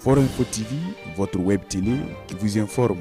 Forum Info TV, votre web télé qui vous informe.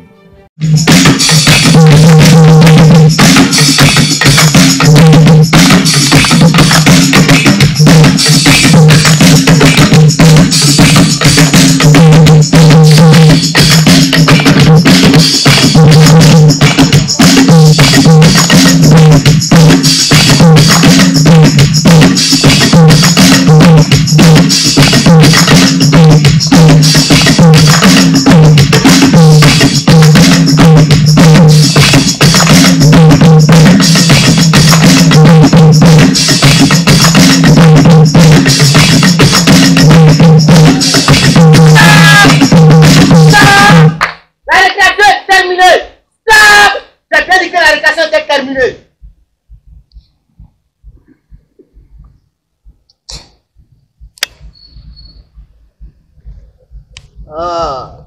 Ah,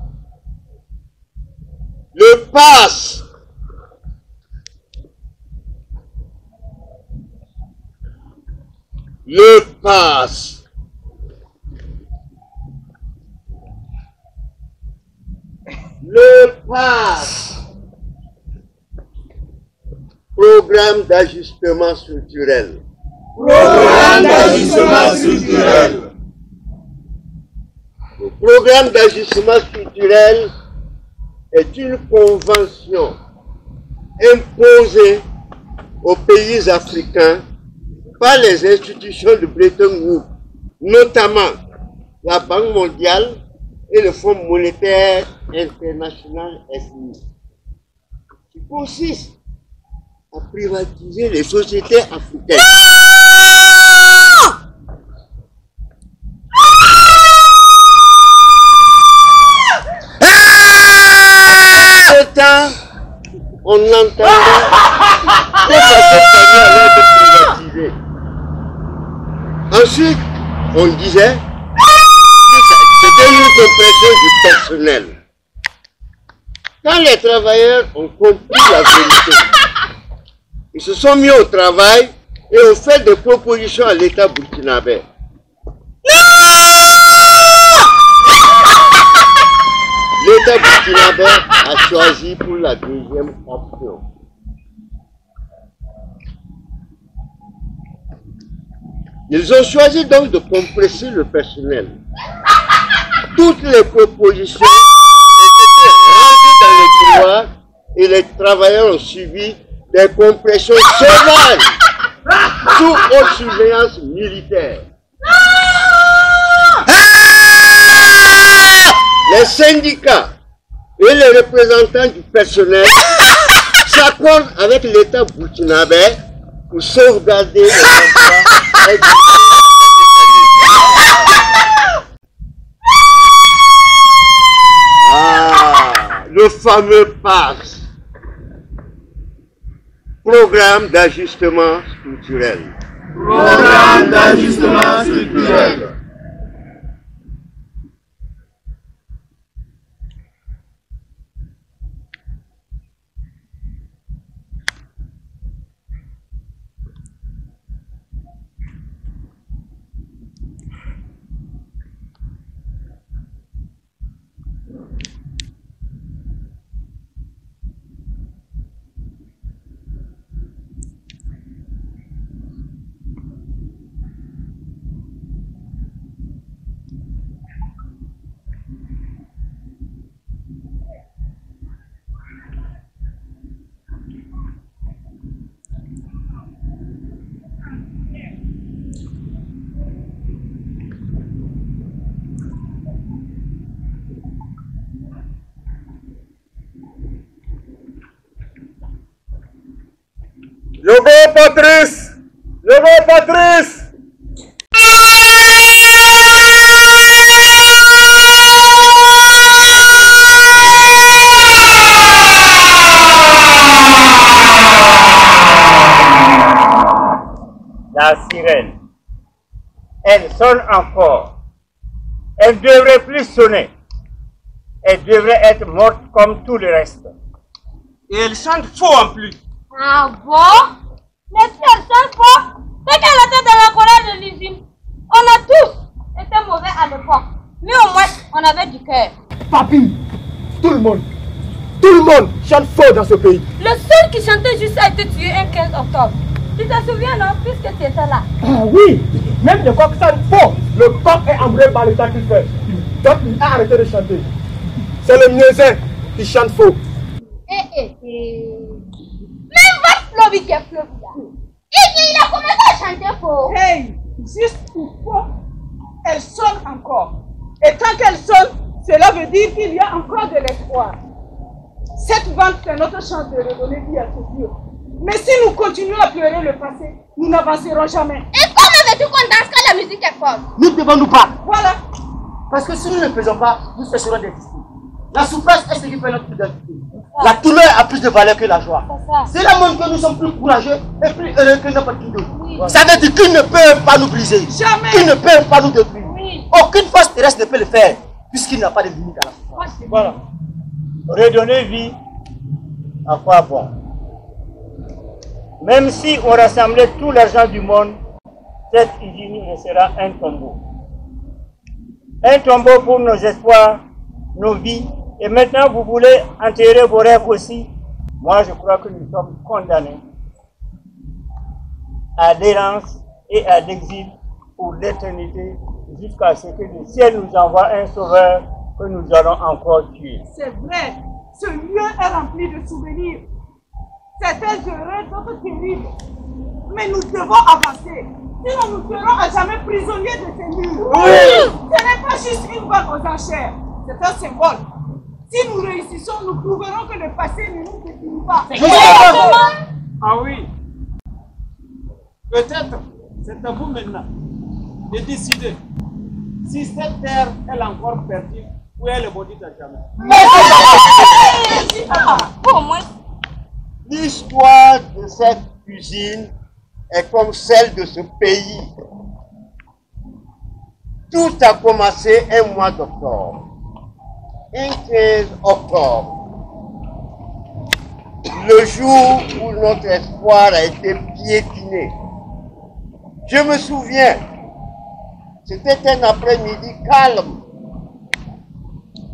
le pass. Le pass. Le pass. Programme d'ajustement structurel. Programme d'ajustement structurel. Le programme d'ajustement structurel est une convention imposée aux pays africains par les institutions de Bretton Woods, notamment la Banque mondiale et le Fonds monétaire international FMI, qui consiste à privatiser les sociétés africaines. On entendait que cette famille allait être privatisée. Ensuite, on disait que c'était une compression du personnel. Quand les travailleurs ont compris la vérité, ils se sont mis au travail et ont fait des propositions à l'État burkinabé. L'État burkinabé a choisi pour la deuxième option. Ils ont choisi donc de compresser le personnel. Toutes les propositions étaient rangées dans les tiroirs et les travailleurs ont subi des compressions sauvages sous haute surveillance militaire. Les syndicats et les représentants du personnel s'accordent avec l'État burkinabé pour sauvegarder les emplois existants. Ah, le fameux PAS, Programme d'ajustement structurel. Programme d'ajustement structurel. Logo Patrice! Logo Patrice! La sirène, elle sonne encore. Elle ne devrait plus sonner. Elle devrait être morte comme tout le reste. Et elle chante faux en plus. Ah bon? Les personnes faux? Dès qu'elle était dans la colère de l'usine, on a tous été mauvais à l'époque. Mais au moins, on avait du cœur. Papi, tout le monde chante fort dans ce pays. Le seul qui chantait juste a été tué un 15 octobre. Tu te souviens, non, puisque tu étais là? Ah oui, même le coq chante fort. Le coq est embrayé par le sacrifice. Donc il a arrêté de chanter. C'est le muezzin qui chante faux. Même votre Flovie qui est Flovie là. Il a commencé à chanter faux. Hey, juste pour faux, elle sonne encore. Et tant qu'elle sonne, cela veut dire qu'il y a encore de l'espoir. Cette vente, c'est notre chance de redonner vie à ce Dieu. Mais si nous continuons à pleurer le passé, nous n'avancerons jamais. Et comment veux-tu qu'on danse quand la musique est forte? Nous ne devons nous battre. Voilà. Parce que si nous ne le faisons pas, nous cesserons d'exister. La souffrance est ce qui fait notre identité. La douleur a plus de valeur que la joie. C'est la montre que nous sommes plus courageux et plus heureux que n'importe qui d'autre. Oui. Ça veut dire qu'ils ne peuvent pas nous briser. Jamais. Qu'ils ne peuvent pas nous détruire. Oui. Aucune force terrestre ne peut le faire, puisqu'il n'y a pas de limite à la souffrance. Voilà. Redonner vie, à quoi bon? Même si on rassemblait tout l'argent du monde, cette usine restera un tombeau. Un tombeau pour nos espoirs, nos vies. Et maintenant, vous voulez enterrer vos rêves aussi. Moi, je crois que nous sommes condamnés à l'errance et à l'exil pour l'éternité, jusqu'à ce que le ciel nous envoie un sauveur que nous allons encore tuer. C'est vrai, ce lieu est rempli de souvenirs. Certains heureux, d'autres terribles. Mais nous devons avancer. Sinon, nous serons à jamais prisonniers de ces murs. Oui. Ce n'est pas juste une vente aux enchères, c'est un symbole. Si nous réussissons, nous prouverons que le passé ne nous définit pas. Ah oui. Peut-être, c'est à vous maintenant de décider si cette terre est encore perdue ou elle est maudite à jamais. Au moins. L'histoire de cette usine est comme celle de ce pays. Tout a commencé un mois d'octobre. Un 15 octobre. Le jour où notre espoir a été piétiné. Je me souviens, c'était un après-midi calme.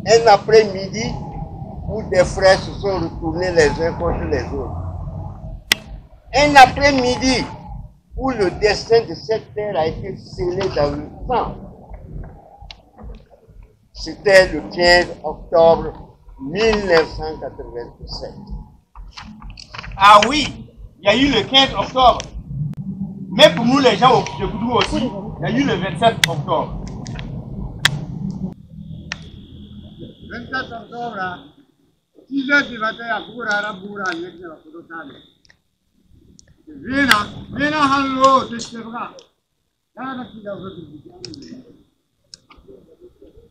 Un après-midi où des frères se sont retournés les uns contre les autres. Un après-midi où le destin de cette terre a été scellé dans le sang. C'était le 15 octobre 1987. Ah oui, il y a eu le 15 octobre. Mais pour nous les gens de Goudou aussi, il y a eu le 27 octobre. 27 octobre, 6 heures du matin, à Bourara, Bourara, il y a une photo. Viens, hallo, tu sais pas.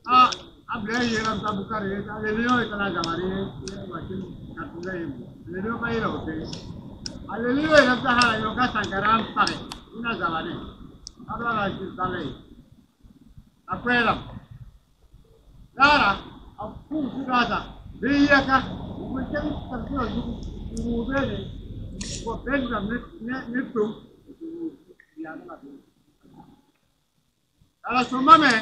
Ah, après, il y a un taboucar, il y a un léon et un jamari, il y a un machine, le léon pas y est. Le léon est un sahara, il y a un sankaram, pareil, une jamari. Alors, là, je suis allé. Après, là, a fou, c'est là, il y a un vous pouvez vous pouvez pour faire la métro. Alors, son maman,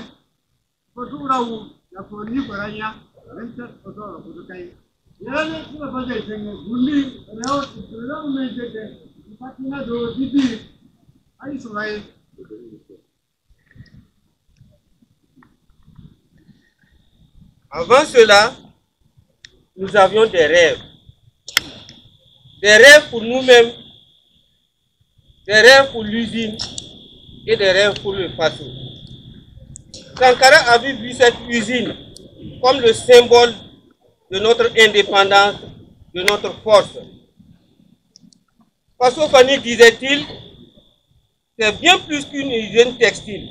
pour tout là où la folie pour rien, 27 octobre pour le cahier. Il y a des choses à faire, vous dites, là, on met des patinats de Bibi. Allez, sur la. Avant cela, nous avions des rêves. Des rêves pour nous-mêmes, des rêves pour l'usine et des rêves pour le passé. Sankara avait vu cette usine comme le symbole de notre indépendance, de notre force. Passo Fanny disait-il, c'est bien plus qu'une usine textile.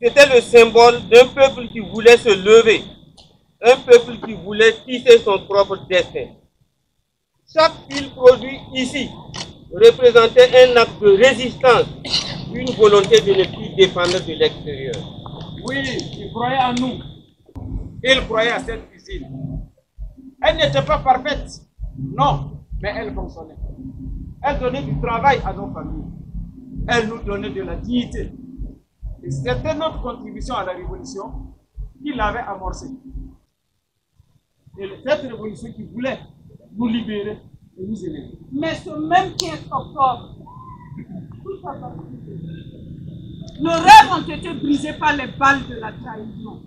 C'était le symbole d'un peuple qui voulait se lever, un peuple qui voulait tisser son propre destin. Chaque fil produit ici représentait un acte de résistance, une volonté de ne plus dépendre de l'extérieur. Oui, ils croyaient en nous. Ils croyaient à cette usine. Elle n'était pas parfaite, non, mais elle fonctionnait. Elle donnait du travail à nos familles. Elle nous donnait de la dignité. Et c'était notre contribution à la révolution qui l'avait amorcé. Et cette révolution qui voulait nous libérer et nous élever. Mais ce même 15 octobre, tout a basculé. Nos rêves ont été brisés par les balles de la trahison.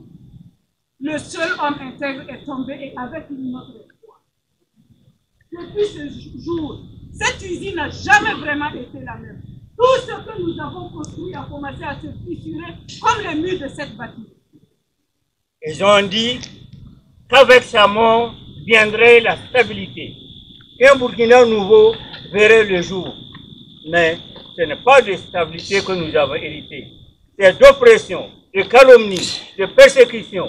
Le seul homme intègre est tombé et avec lui notre espoir. Depuis ce jour, cette usine n'a jamais vraiment été la même. Tout ce que nous avons construit a commencé à se fissurer comme les murs de cette bâtisse. Ils ont dit qu'avec sa mort viendrait la stabilité. Un Burkina nouveau verrait le jour. Mais ce n'est pas de stabilité que nous avons hérité. C'est d'oppression, de calomnie, de persécution.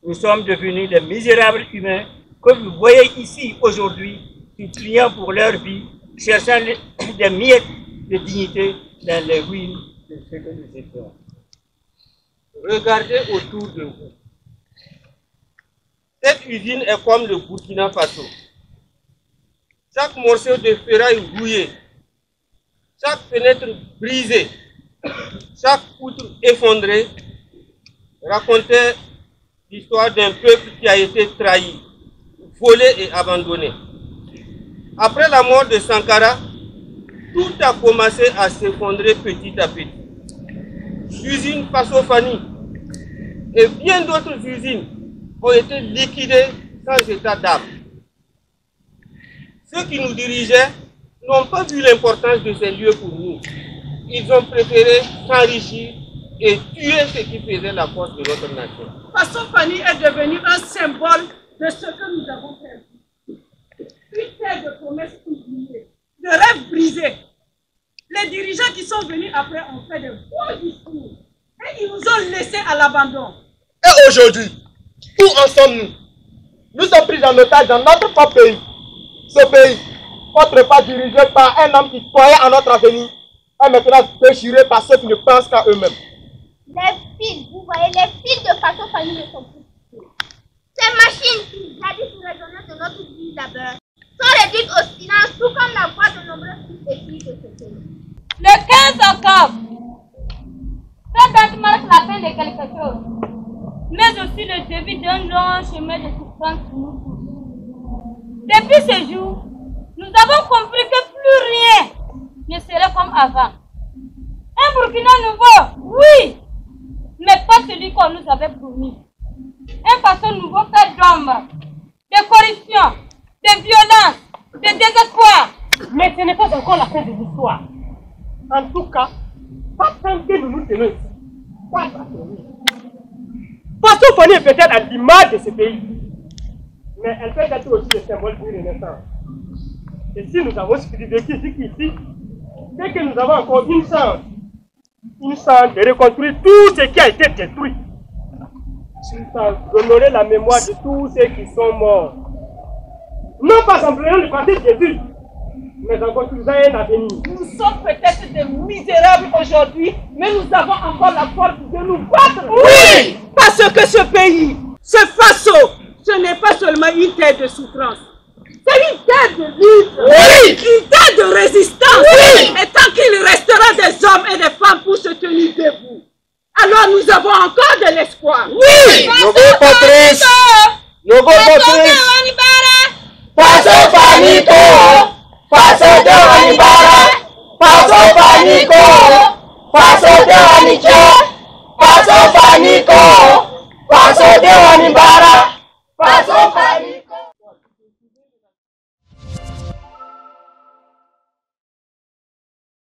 Nous sommes devenus des misérables humains que vous voyez ici aujourd'hui, suppliant pour leur vie, cherchant des miettes de dignité dans les ruines de ce que nous étions. Regardez autour de vous. Cette usine est comme le Burkina Faso. Chaque morceau de ferraille rouillé, chaque fenêtre brisée, chaque poutre effondrée racontait l'histoire d'un peuple qui a été trahi, volé et abandonné. Après la mort de Sankara, tout a commencé à s'effondrer petit à petit. L'usine Faso-Fani et bien d'autres usines ont été liquidées sans état d'âme. Ceux qui nous dirigeaient n'ont pas vu l'importance de ces lieux pour nous. Ils ont préféré s'enrichir et tuer ce qui faisait la force de notre nation. Faso-Fani est devenu un symbole de ce que nous avons perdu. Une terre de promesses oubliées, de rêves brisés. Les dirigeants qui sont venus après ont fait de beaux discours et ils nous ont laissés à l'abandon. Et aujourd'hui, où en sommes-nous? Nous sommes pris en otage dans notre propre pays. Ce pays, autrefois dirigé par un homme qui croyait en notre avenir, est maintenant déchiré par ceux qui ne pensent qu'à eux-mêmes. Les fils, vous voyez, les fils de Faso-Fani ne sont plus. Ces machines qui jadis résonnaient de notre vie d'abord sont réduites au silence, tout comme la voix de nombreux fils et filles de ce pays. Le 15 octobre, cette date marque la fin de quelque chose, mais aussi le début d'un long chemin de souffrance pour nous tous. Depuis ce jour, nous avons compris que plus rien ne serait comme avant. Un Burkina nouveau, oui, mais pas celui qu'on nous avait promis. Un Faso nouveau fait d'ombre, de corruption, de violence, de désespoir. Mais ce n'est pas encore la fin de l'histoire. En tout cas, pas tant que nous nous tenons ici. Faso-Fani est peut-être à l'image de ce pays, mais elle peut être aussi le symbole d'une renaissance. Et si nous avons vécu ici, c'est que nous avons encore une chance de reconstruire tout ce qui a été détruit. Une chance d'honorer la mémoire de tous ceux qui sont morts. Non pas simplement le passé de Jésus, mais en construisant un avenir. Nous sommes peut-être des misérables aujourd'hui, mais nous avons encore la force de nous battre. Oui, parce que ce pays, ce Faso, ce n'est pas seulement une terre de souffrance. C'est une terre de lutte, oui, une terre de résistance. Oui. Et tant qu'il restera des hommes et des femmes pour se tenir debout, alors nous avons encore de l'espoir. Oui, nos beaux patrices, nos beaux patrices.